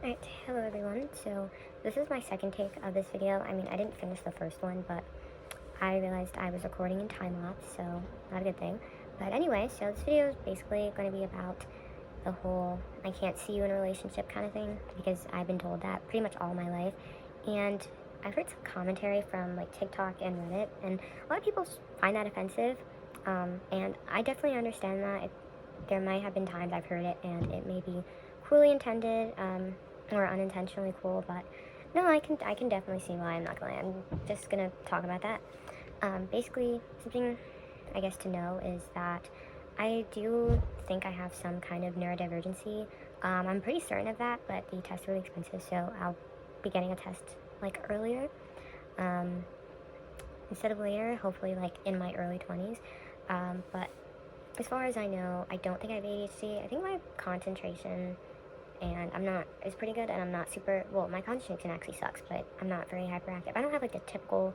Alright, hello everyone. So this is my second take of this video. I mean, I didn't finish the first one, but I realized I was recording in time lapse, so not a good thing. But anyway, so this video is basically going to be about the whole I can't see you in a relationship kind of thing, because I've been told that pretty much all my life. And I've heard some commentary from like TikTok and Reddit, and a lot of people find that offensive. And I definitely understand that. There might have been times I've heard it and it may be cruelly intended, or unintentionally cruel, but no, I can definitely see why. I'm not gonna lie. I'm just gonna talk about that. Basically, something I guess to know is that I do think I have some kind of neurodivergency. I'm pretty certain of that, but the test's really expensive, so I'll be getting a test like earlier, instead of later, hopefully like in my early 20s. But as far as I know, I don't think I have ADHD. I think my concentration is pretty good, and I'm not super, well, my concentration actually sucks, but I'm not very hyperactive. I don't have like the typical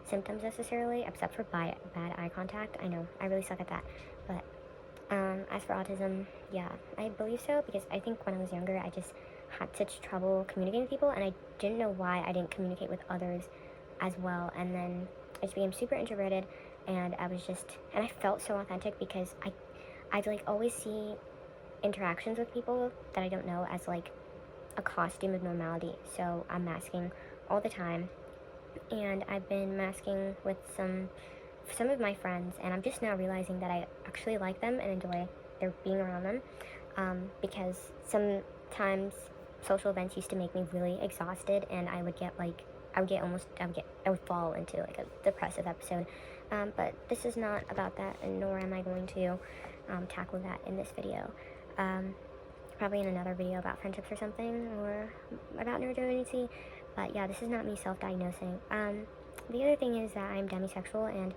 symptoms necessarily, except for bad eye contact. I know, I really suck at that. But as for autism, yeah, I believe so, because I think when I was younger, I just had such trouble communicating with people, and I didn't know why I didn't communicate with others as well. And then I just became super introverted, and I felt so authentic because I'd like always see interactions with people that I don't know as like a costume of normality. So I'm masking all the time, and I've been masking with some of my friends, and I'm just now realizing that I actually like them and enjoy their being around them, because sometimes social events used to make me really exhausted, and I would fall into like a depressive episode. But this is not about that, and nor am I going to tackle that in this video. Probably in another video about friendships or something, or about neurodivergency. But yeah, this is not me self-diagnosing. The other thing is that I'm demisexual, and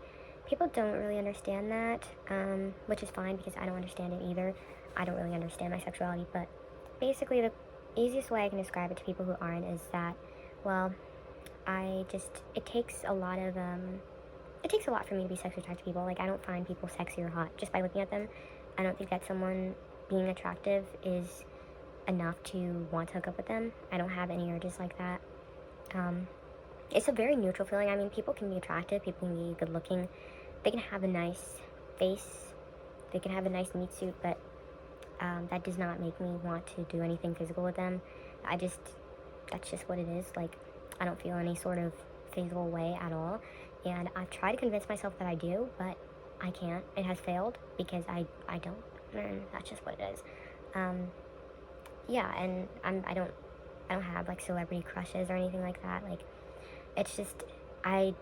people don't really understand that, which is fine because I don't understand it either. I don't really understand my sexuality, but basically the easiest way I can describe it to people who aren't is that, well, it takes a lot for me to be sexually attracted to people. Like, I don't find people sexy or hot just by looking at them. I don't think that someone being attractive is enough to want to hook up with them. I don't have any urges like that. It's a very neutral feeling. I mean, people can be attractive, people can be good looking, they can have a nice face, they can have a nice meat suit, but that does not make me want to do anything physical with them. That's just what it is. Like, I don't feel any sort of physical way at all, and I've tried to convince myself that I do, but I can't. It has failed because I don't, and that's just what it is. Yeah, and I don't have like celebrity crushes or anything like that. Like, it's just I'm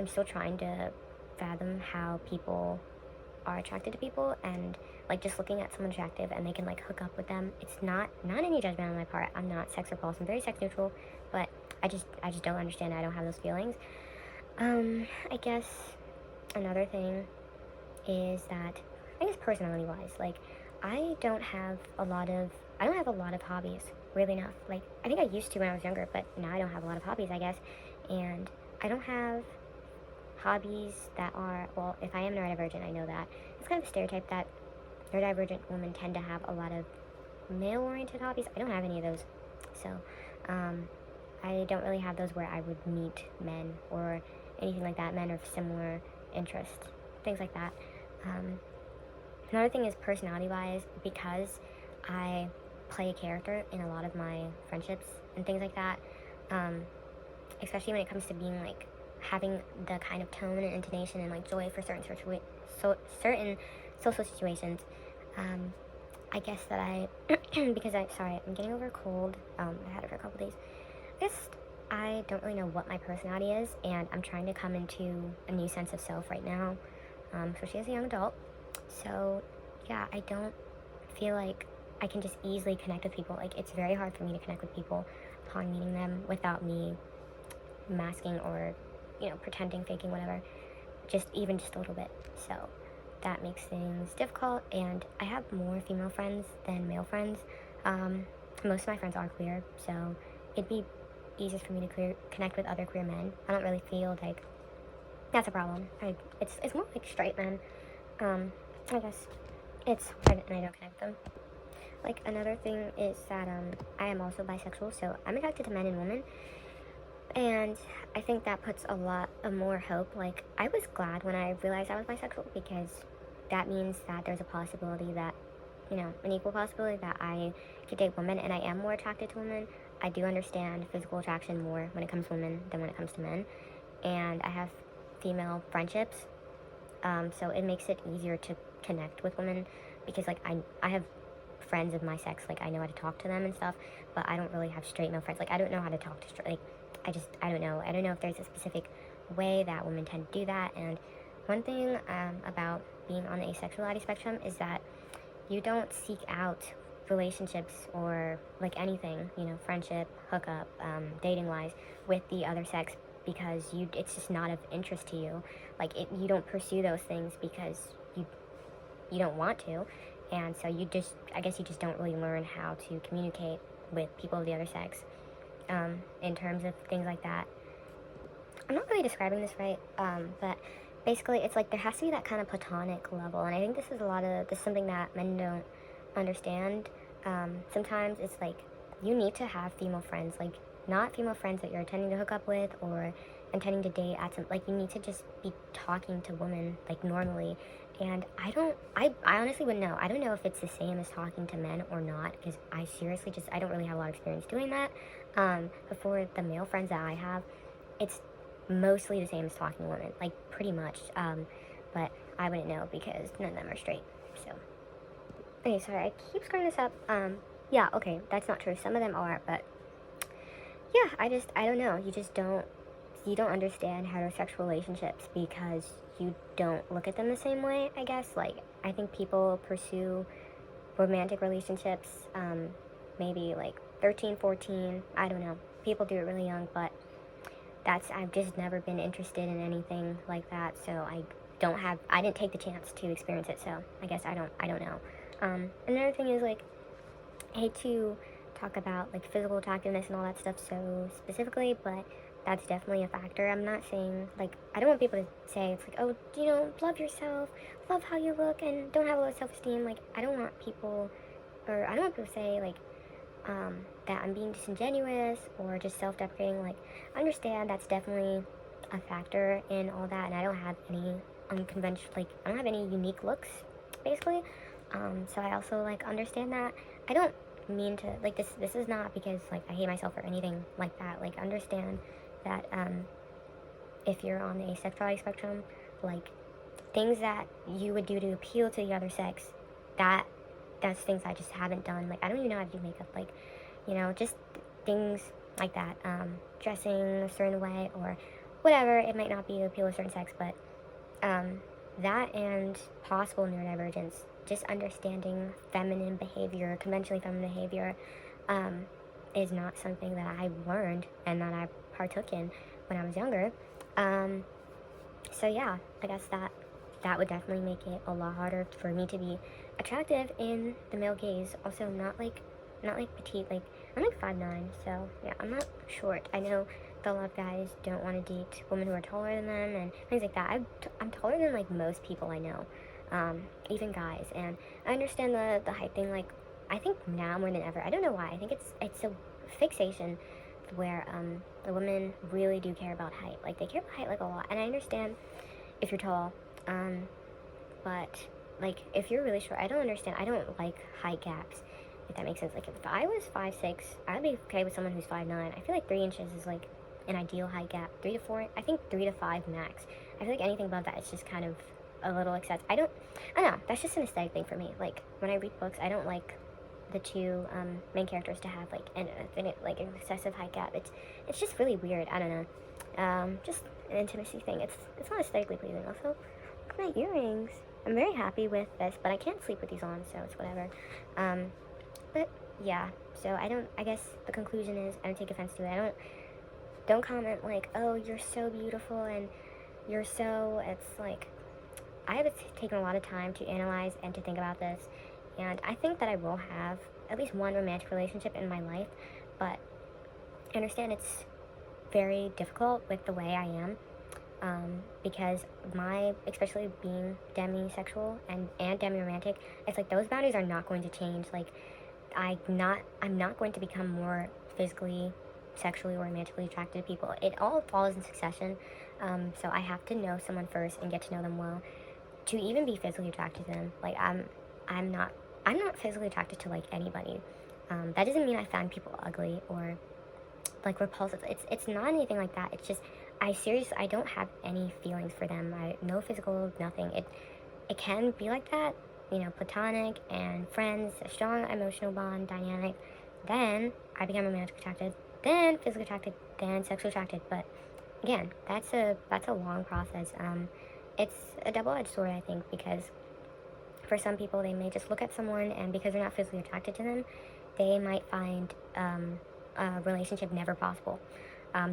still trying to fathom how people are attracted to people, and like just looking at someone attractive and they can like hook up with them. It's not any judgment on my part. I'm not sex repulsed. I'm very sex neutral, but I just don't understand. I don't have those feelings. I guess another thing is that, I guess personality wise, like I don't have a lot of hobbies, really enough. Like, I think I used to when I was younger, but now I don't have a lot of hobbies, I guess. And I don't have hobbies that are, well, if I am neurodivergent, I know that. It's kind of a stereotype that neurodivergent women tend to have a lot of male-oriented hobbies. I don't have any of those. So, I don't really have those where I would meet men or anything like that, men of similar interests, things like that. Another thing is personality-wise, because I play a character in a lot of my friendships and things like that, especially when it comes to being like having the kind of tone and intonation and like joy for certain social situations. I guess that because I'm getting over a cold. I had it for a couple days. I guess I don't really know what my personality is, and I'm trying to come into a new sense of self right now, especially as a young adult. So yeah, I don't feel like I can just easily connect with people. Like, it's very hard for me to connect with people upon meeting them without me masking or, pretending, faking, whatever, just a little bit. So that makes things difficult, and I have more female friends than male friends. Most of my friends are queer, so it'd be easiest for me to connect with other queer men. I don't really feel like that's a problem. It's more like straight men. I guess it's hard, and I don't connect with them. like, another thing is that, I am also bisexual, so I'm attracted to men and women, and I think that puts a lot of more hope. Like, I was glad when I realized I was bisexual, because that means that there's a possibility that, an equal possibility that I could date women, and I am more attracted to women. I do understand physical attraction more when it comes to women than when it comes to men, and I have female friendships, so it makes it easier to connect with women, because, like, I have friends of my sex, like, I know how to talk to them and stuff, but I don't really have straight male friends. Like, I don't know how to talk to straight, like, I don't know. I don't know if there's a specific way that women tend to do that. And one thing about being on the asexuality spectrum is that you don't seek out relationships or, like, anything, friendship, hookup, dating wise, with the other sex, because it's just not of interest to you. Like, you don't pursue those things because you don't want to, and so I guess you just don't really learn how to communicate with people of the other sex, in terms of things like that. I'm not really describing this right, but basically it's like there has to be that kind of platonic level, and I think this is something that men don't understand. Sometimes it's like you need to have female friends, like, not female friends that you're intending to hook up with or intending to date at some, like, you need to just be talking to women, like, normally. And I honestly wouldn't know. I don't know if it's the same as talking to men or not, because I seriously I don't really have a lot of experience doing that. But for the male friends that I have, it's mostly the same as talking to women, like, pretty much. But I wouldn't know because none of them are straight, so. Okay, sorry, I keep screwing this up. Yeah, okay, that's not true. Some of them are, but yeah, I don't know. You don't understand heterosexual relationships because you don't look at them the same way, I guess. Like, I think people pursue romantic relationships, maybe like 13, 14, I don't know. People do it really young, but I've just never been interested in anything like that, so I didn't take the chance to experience it, so I guess I don't know. Another thing is, like, I hate to talk about, like, physical attractiveness and all that stuff so specifically, but that's definitely a factor. I'm not saying, like, I don't want people to say it's like, oh, love yourself, love how you look, and don't have a low self-esteem. Like, I don't want people to say, like, that I'm being disingenuous or just self-deprecating. Like, I understand that's definitely a factor in all that, and I don't have any unconventional, like, I don't have any unique looks, basically. So I also, like, understand that. I don't mean to, like, this is not because, like, I hate myself or anything like that. Like, understand that, if you're on the asexuality spectrum, like, things that you would do to appeal to the other sex, that's things I just haven't done. Like, I don't even know how to do makeup, like, just things like that, dressing a certain way or whatever. It might not be to appeal to a certain sex, but, that and possible neurodivergence, just understanding feminine behavior, conventionally feminine behavior, is not something that I learned and that I partook in when I was younger. So yeah, I guess that would definitely make it a lot harder for me to be attractive in the male gaze. Also, not like petite, like, I'm like 5'9", so yeah, I'm not short. I know that a lot of guys don't want to date women who are taller than them and things like that. I'm taller than, like, most people I know, even guys, and I understand the height thing. Like, I think now more than ever, I don't know why, I think it's a fixation where the women really do care about height. Like, they care about height, like, a lot, and I understand if you're tall, but, like, if you're really short, I don't understand. I don't like height gaps, if that makes sense. Like, if I was 5'6", I'd be okay with someone who's 5'9". I feel like 3 inches is, like, an ideal height gap. 3 to 4, I think 3 to 5 max. I feel like anything above that is just kind of a little excessive. I don't know, that's just an aesthetic thing for me. Like, when I read books, I don't like the two main characters to have, like, an excessive height gap. It's just really weird. I don't know. Just an intimacy thing. It's not aesthetically pleasing. Also, look at my earrings. I'm very happy with this, but I can't sleep with these on, so it's whatever. But yeah, so I guess the conclusion is, I don't take offense to it. Don't comment like, oh, you're so beautiful and it's like, I have taken a lot of time to analyze and to think about this, and I think that I will have at least one romantic relationship in my life, but I understand it's very difficult with the way I am, because especially being demisexual and demi-romantic, it's like those boundaries are not going to change. Like, I'm not going to become more physically, sexually, or romantically attracted to people. It all follows in succession. So I have to know someone first and get to know them well to even be physically attracted to them. Like I'm not physically attracted to like anybody. That doesn't mean I find people ugly or like repulsive. It's not anything like that. It's just I don't have any feelings for them. No physical, nothing. It can be like that, platonic and friends, a strong emotional bond, dynamic. Then I become romantically attracted, then physically attracted, then sexually attracted. But again, that's a long process. It's a double-edged sword, I think, because for some people they may just look at someone and because they're not physically attracted to them, they might find a relationship never possible.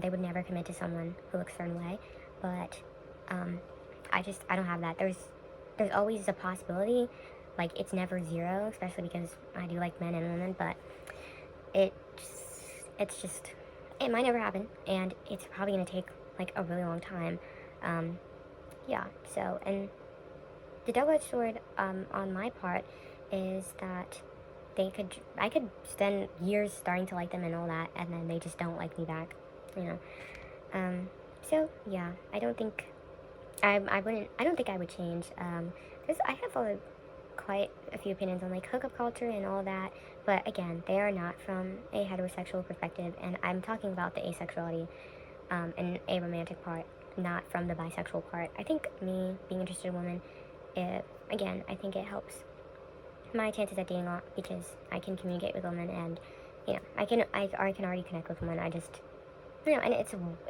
They would never commit to someone who looks a certain way. But I don't have that. There's always a possibility. Like, it's never zero, especially because I do like men and women, but it's just, it might never happen, and it's probably going to take, like, a really long time. Yeah, so, and the double-edged sword, on my part, is that I could spend years starting to like them and all that, and then they just don't like me back, So, yeah, I don't think I don't think I would change. Because I have quite a few opinions on like hookup culture and all that, but again, they are not from a heterosexual perspective, and I'm talking about the asexuality, and a romantic part, not from the bisexual part. I think me being interested in women, again, I think it helps my chances at dating a lot because I can communicate with women, and I can already connect with women. I just and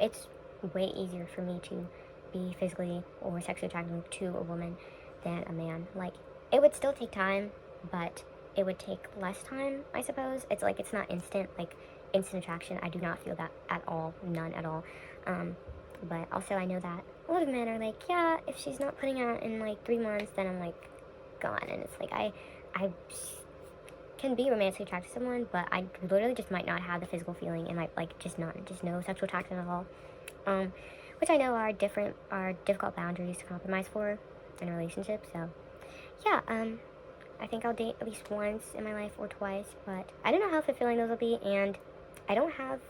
it's way easier for me to be physically or sexually attracted to a woman than a man. Like, it would still take time, but it would take less time, I suppose. It's like, it's not instant attraction. I do not feel that at all, none at all. But also I know that a lot of men are like, yeah, if she's not putting out in like 3 months, then I'm like gone. And it's like, I can be romantically attracted to someone, but I literally just might not have the physical feeling, and might like just no sexual attraction at all. Which I know are difficult boundaries to compromise for in a relationship. So yeah, I think I'll date at least once in my life or twice, but I don't know how fulfilling those will be, and I don't have,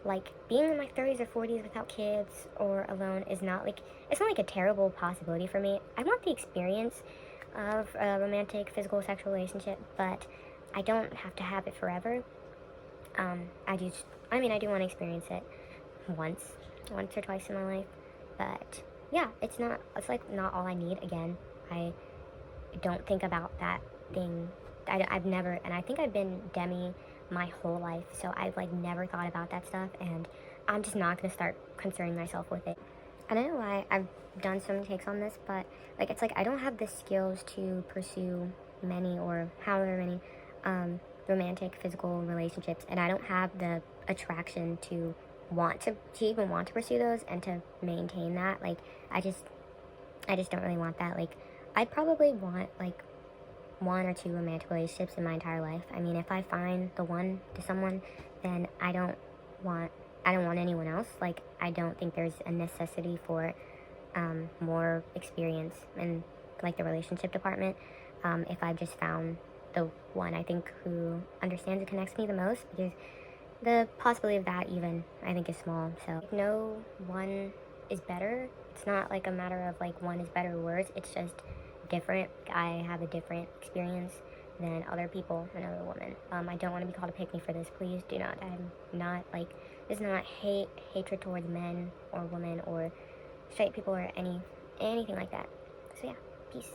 like, being in my 30s or 40s without kids or alone is not like, it's not like a terrible possibility for me. I want the experience of a romantic, physical, sexual relationship, but I don't have to have it forever. I do want to experience it once or twice in my life, but yeah, it's like not all I need. Again, I don't think about that thing. I've never, and I think I've been demi my whole life, so I've like never thought about that stuff, and I'm just not gonna start concerning myself with it. I don't know why I've done so many takes on this, but like, it's like I don't have the skills to pursue many or however many romantic, physical relationships, and I don't have the attraction to even want to pursue those and to maintain that. Like, I just don't really want that. Like, I probably want like 1 or 2 romantic relationships in my entire life. I mean, if I find the one to someone, then I don't want anyone else. Like, I don't think there's a necessity for more experience in like the relationship department. If I've just found the one, I think, who understands and connects me the most, because the possibility of that even, I think, is small. So no one is better. It's not like a matter of like one is better or worse. It's just different. I have a different experience than other people and other women. I don't want to be called a pick-me for this. Please do not. I'm not like, it's not hatred towards men or women or straight people or anything like that. So yeah, peace.